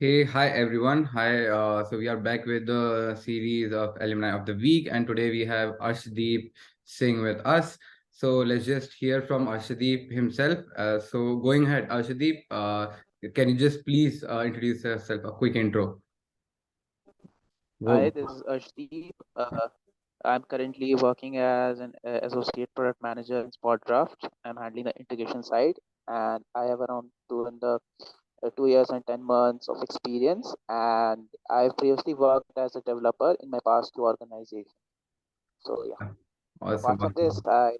Hey, hi everyone. Hi. So we are back with the series of Alumni of the Week, and today we have Arshdeep Singh with us. So let's just hear from Arshdeep himself. So going ahead, Arshdeep, can you just please introduce yourself, a quick intro? Hi, Whoa. this is Arshdeep. I'm currently working as an associate product manager in Spot Draft. I'm handling the integration side, and I have around 2 years and 10 months of experience. And I've previously worked as a developer in my past two organizations. So yeah. Awesome, Apart from this, awesome.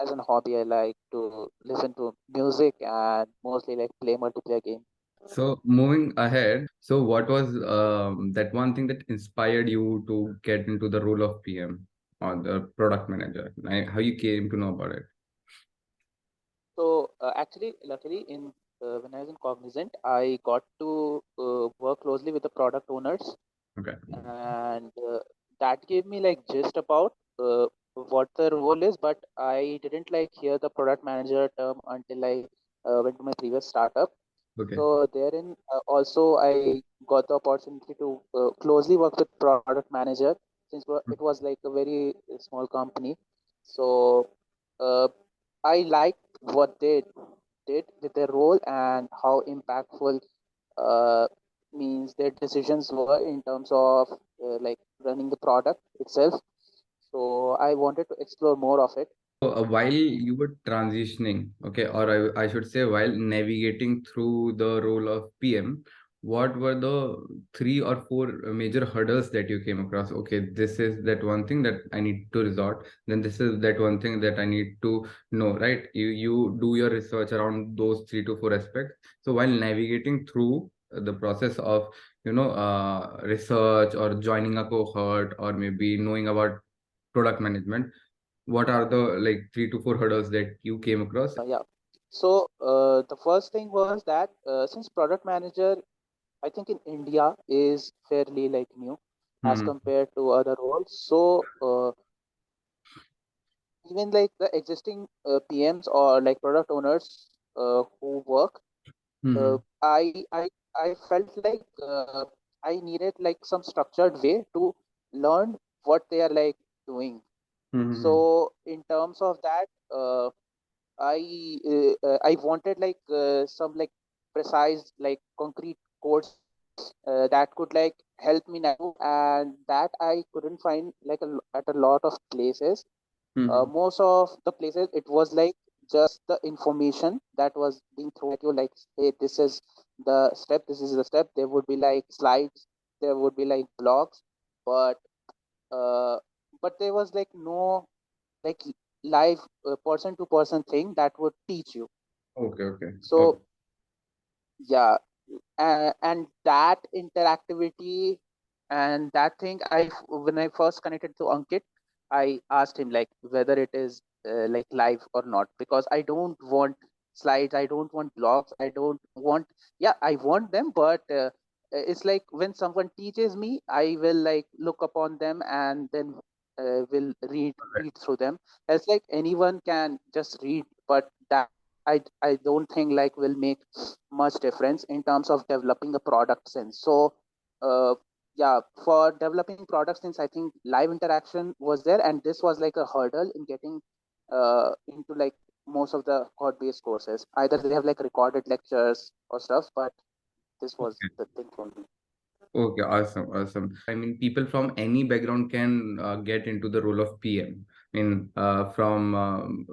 as an hobby, I like to listen to music and mostly like play multiplayer games. So moving ahead, so what was that one thing that inspired you to get into the role of PM or the product manager? Like, how you came to know about it? So actually, luckily, in when I was in Cognizant, I got to work closely with the product owners, Okay. and that gave me like gist about what the role is. But I didn't like hear the product manager term until I went to my previous startup. Okay. So therein also I got the opportunity to closely work with product manager since it was like a very small company. So uh, I liked what they did with their role and how impactful uh, means their decisions were in terms of like running the product itself. So I wanted to explore more of it. So, while you were transitioning, okay, or I should say while navigating through the role of PM, what were the three or four major hurdles that you came across? Okay, this is that one thing that I need to resort, then this is that one thing that I need to know, right? You do your research around those three to four aspects. So while navigating through the process of research or joining a cohort or maybe knowing about product management, what are the like three to four hurdles that you came across? Yeah. So the first thing was that since product manager, I think in India is fairly like new as Hmm. compared to other roles. So even like the existing PMs or like product owners who work, uh, Hmm. I I I felt like I needed like some structured way to learn what they are like doing. Hmm. So in terms of that, I wanted like some like precise like concrete codes that could like help me navigate through, and that I couldn't find like at a lot of places. Hmm. Most of the places it was like just the information that was being thrown at you, like, hey, this is the step, this is the step. There would be like slides, there would be like blogs, but uh, there was like no like live person to person thing that would teach you. Okay, okay, okay. So yeah, and that interactivity and that thing, when I first connected to Ankit, I asked him like whether it is like live or not, because I don't want slides, I don't want blogs, I don't want, yeah, I want them, but it's like when someone teaches me, I will like look upon them and then will read through them. It's like anyone can just read, but that I don't think like will make much difference in terms of developing the product sense. So uh, yeah, for developing product sense, I think live interaction was there, and this was like a hurdle in getting into like most of the code based courses. Either they have like recorded lectures or stuff, but this was the thing for me. Okay, awesome, awesome. I mean, people from any background can get into the role of PM. I mean, from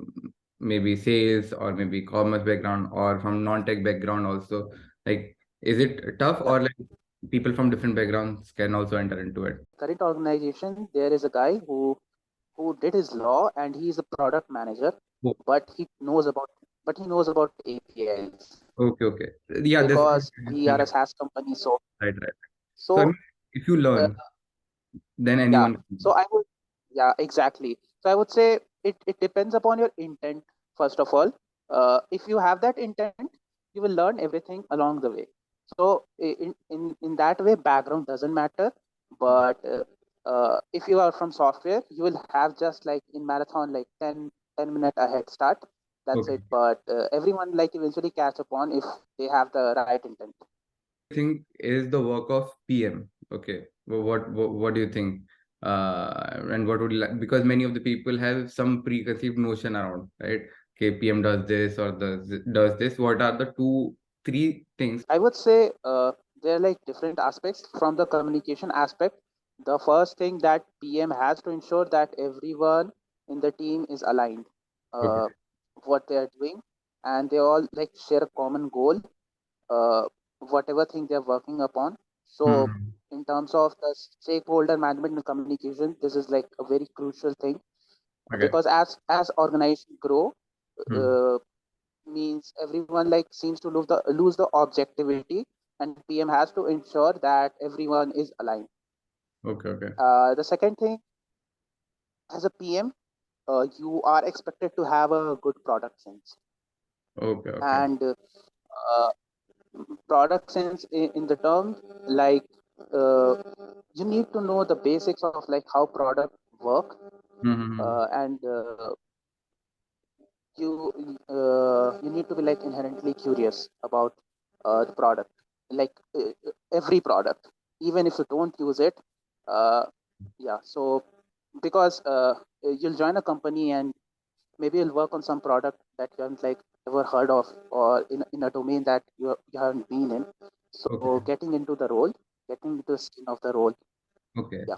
maybe sales or maybe commerce background or from non-tech background also. Like, is it tough Yeah, or like people from different backgrounds can also enter into it? current organization there is a guy who did his law and he is a product manager, Oh, but he knows about APIs okay, okay. Yeah, that's because we are a SaaS company. So right, right. So I so mean, if you uh, learn, then yeah, anyone so can. I would, yeah, exactly. So I would say it depends upon your intent. First of all, if you have that intent, you will learn everything along the way. So in that way, background doesn't matter. But if you are from software, you will have just like in marathon like 10 minute ahead start. That's Okay. it. But everyone like eventually catch up on if they have the right intent. think is the work of PM? Okay, what do you think? And what would you like? Because many of the people have some preconceived notion around, right? Okay, PM does this or does this. What are the two, three things? I would say there are like different aspects from the communication aspect. The first thing that PM has to ensure that everyone in the team is aligned, Okay. uh, what they are doing, and they all like share a common goal, uh, whatever thing they're working upon. So, Hmm. in terms of the stakeholder management and communication, this is like a very crucial thing Okay. because as organizations grow, Hmm. uh, means everyone like seems to lose the objectivity, and PM has to ensure that everyone is aligned. Okay. Okay. The second thing, as a PM, you are expected to have a good product sense, Okay. Okay. and product sense in the term like uh, you need to know the basics of like how product work, Hmm. and you you need to be like inherently curious about the product, like every product, even if you don't use it. uh, yeah, so because you'll join a company and maybe you'll work on some product that you haven't like ever heard of, or in a domain that you haven't been in. So Okay. getting into the skin of the role. Okay. Yeah.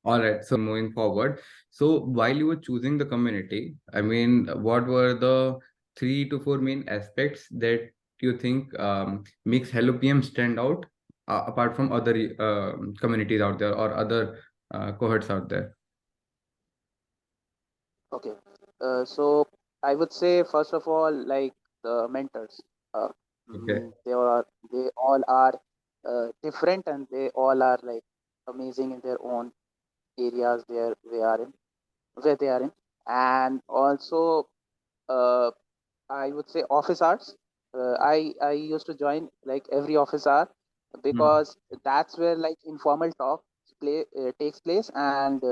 All right. So moving forward, so while you were choosing the community, I mean, what were the 3 to 4 main aspects that you think makes Hello PM stand out apart from other communities out there or other cohorts out there? Okay. So I would say first of all, like the mentors, uh, Okay. they all are different, and they all are like amazing in their own areas where they are in, and also uh, I would say office hours. I used to join like every office hour Hmm. because that's where like informal talk takes place, and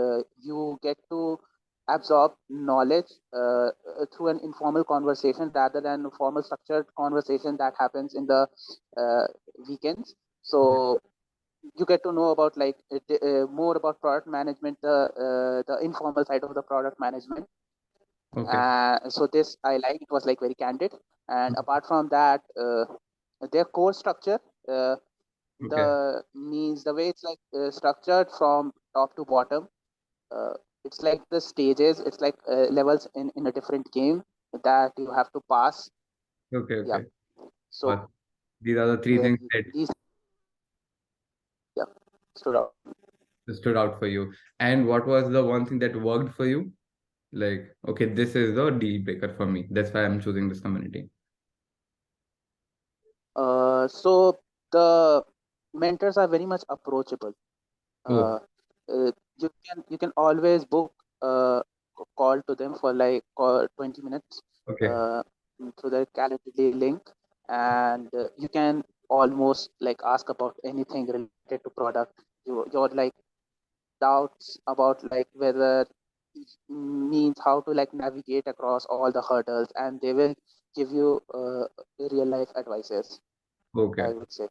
you get to absorb knowledge through an informal conversation rather than a formal structured conversation that happens in the uh, weekends. Okay. So you get to know about like more about product management, the informal side of the product management. Okay. So this I like. It was like very candid. And apart from that, their core structure, uh, Okay. the means the way it's like structured from top to bottom. Uh, it's like the stages. It's like levels in a different game that you have to pass. Okay. Yeah. Okay. So Awesome. These are the three things that these, yeah, stood out. stood out for you. And what was the one thing that worked for you? Like, okay, this is the deal breaker for me. That's why I'm choosing this community. So the mentors are very much approachable. Oh, uh, you can always book a call to them for like 20 minutes okay. uh, through the Calendly link, and you can almost like ask about anything related to product. Your like doubts about like whether means how to like navigate across all the hurdles, and they will give you real life advices, Okay. I would say.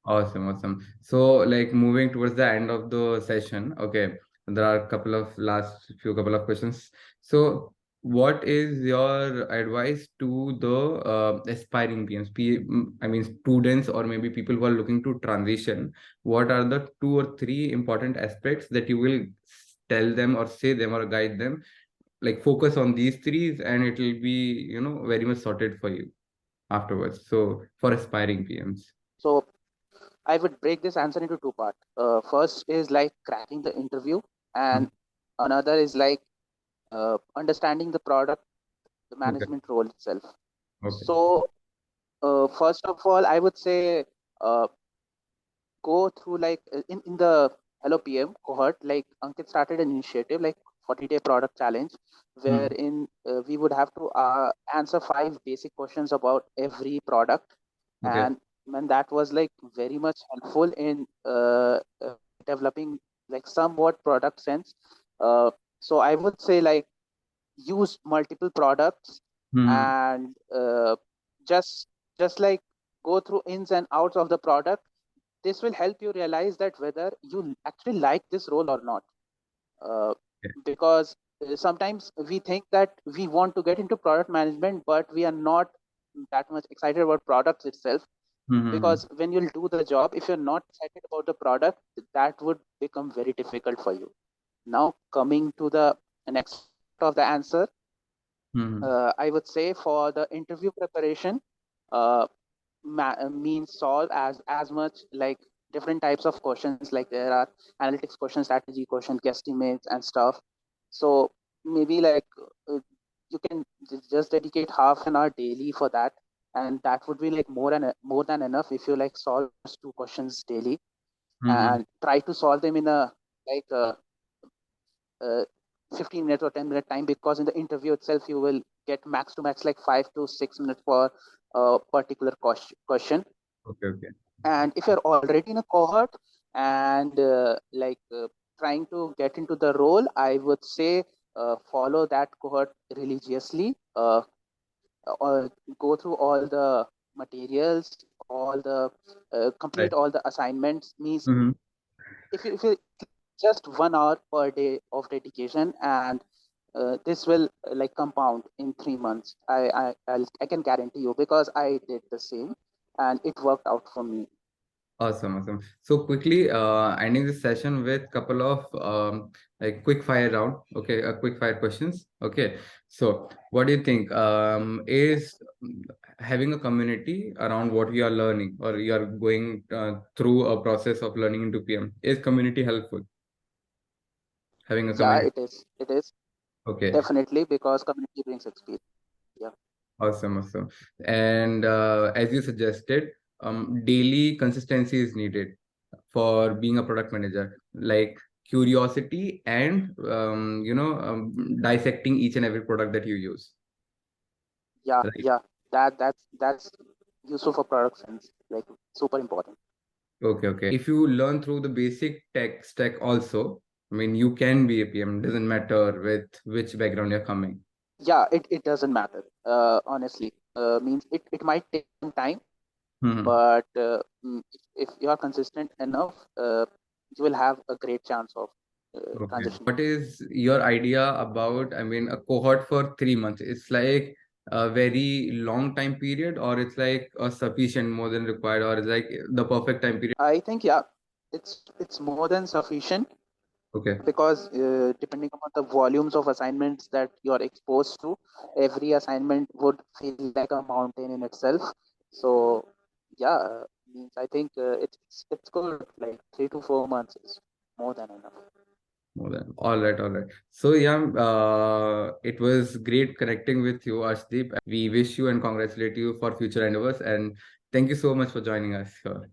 Awesome, awesome. So, like moving towards the end of the session, okay, there are a couple of questions. So, what is your advice to the aspiring PMs, I mean students or maybe people who are looking to transition? What are the 2 or 3 important aspects that you will tell them or say them or guide them? Like focus on these three, and it will be very much sorted for you afterwards. So, for aspiring PMs. So I would break this answer into two parts. First is like cracking the interview, Hmm. and another is like understanding the product, the Okay. management role itself. Okay. So, first of all, I would say uh, go through like in the Hello PM cohort, like Ankit started an initiative like 40-day product challenge, Hmm. wherein we would have to answer 5 basic questions about every product, Okay. and man, that was like very much helpful in developing like somewhat product sense. Uh, so I would say like use multiple products, Hmm. and just like go through ins and outs of the product, this will help you realize that whether you actually like this role or not. Because sometimes we think that we want to get into product management, but we are not that much excited about products itself. Because when you'll do the job, if you're not excited about the product, that would become very difficult for you. Now, coming to the next part of the answer, I would say for the interview preparation, uh, means solve as much like different types of questions. Like there are analytics questions, strategy questions, guesstimates, and stuff. So maybe like you can just dedicate half an hour daily for that, and that would be like more than enough if you like solve those two questions daily and try to solve them in a like a, 15 minutes or 10-minute time, because in the interview itself you will get max to max like 5 to 6 minutes for a particular question. Okay. And if you're already in a cohort and trying to get into the role, I would say follow that cohort religiously, or go through all the materials, all the complete Right. all the assignments. Means if you just 1 hour per day of dedication, and this will like compound in 3 months. I can guarantee you, because I did the same and it worked out for me. Awesome. So quickly, ending this session with couple of like quick fire round. Okay, quick fire questions. Okay. So what do you think? Is having a community around what you are learning, or you are going through a process of learning into PM, is community helpful? Having a Yeah, community. it is Okay. definitely, because community brings experience. Yeah. Awesome. And as you suggested, daily consistency is needed for being a product manager, like curiosity and dissecting each and every product that you use. Yeah, Right. yeah, that's useful for product sense, like super important. Okay. If you learn through the basic tech stack also, I mean, you can be a PM. Doesn't matter with which background you're coming. Yeah, it doesn't matter, honestly. Means it might take some time, Hmm. but if you are consistent enough, you will have a great chance of Okay. transitioning. What is your idea about, I mean, a cohort for 3 months? It's like a very long time period, or it's like a sufficient more than required, or it's like the perfect time period? I think, yeah, it's more than sufficient, Okay. because depending upon the volumes of assignments that you are exposed to, every assignment would feel like a mountain in itself. So yeah, means I think it's good. Like 3 to 4 months is more than enough. More than. All right. So yeah, it was great connecting with you, Arshdeep. We wish you and congratulate you for future endeavors, and thank you so much for joining us here.